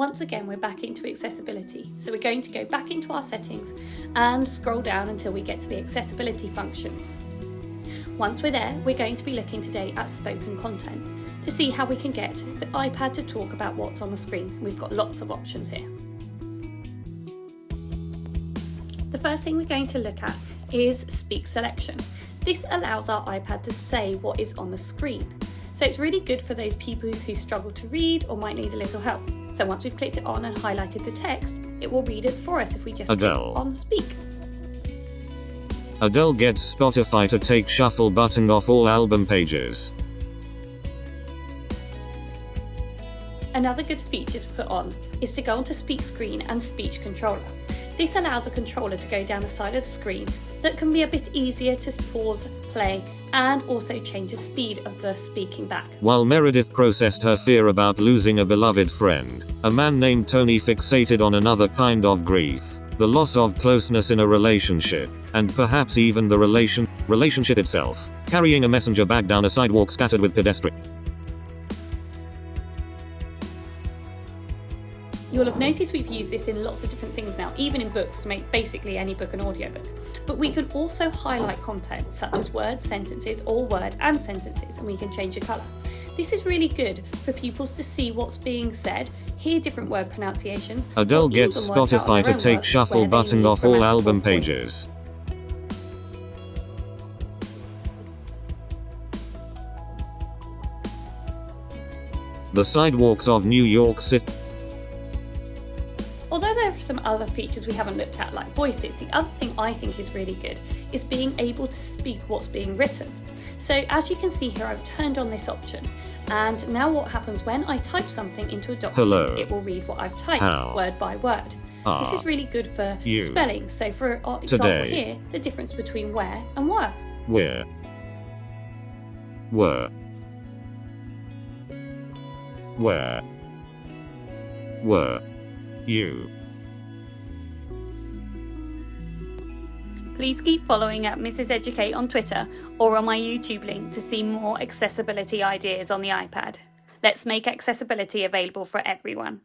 once again we're back into accessibility. So we're going to go back into our settings and scroll down until we get to the accessibility functions. Once we're there, we're going to be looking today at spoken content to see how we can get the iPad to talk about what's on the screen. We've got lots of options here. The first thing we're going to look at is speak selection. This allows our iPad to say what is on the screen. So it's really good for those people who struggle to read or might need a little help. So once we've clicked it on and highlighted the text, it will read it for us if we just click on speak. Adele gets Spotify to take shuffle button off all album pages. Another good feature to put on is to go onto speak screen and speech controller. This allows a controller to go down the side of the screen that can be a bit easier to pause, play, and also change the speed of the speaking back. While Meredith processed her fear about losing a beloved friend, a man named Tony fixated on another kind of grief, the loss of closeness in a relationship, and perhaps even the relationship itself, carrying a messenger bag down a sidewalk scattered with pedestrians. You'll have noticed we've used this in lots of different things now, even in books, to make basically any book an audiobook. But we can also highlight content such as word sentences or word and sentences, and we can change the colour. This is really good for pupils to see what's being said, hear different word pronunciations. Adele gets Spotify to take shuffle button off all album pages. The sidewalks of New York City. Although there are some other features we haven't looked at, like voices, the other thing I think is really good is being able to speak what's being written. So as you can see here, I've turned on this option, and now what happens when I type something into a document, it will read what I've typed, word by word. This is really good for spelling. So for example here, the difference between where and were. Where. Were. Where. Were. You. Please keep following at Mrs. Educate on Twitter or on my YouTube link to see more accessibility ideas on the iPad. Let's make accessibility available for everyone.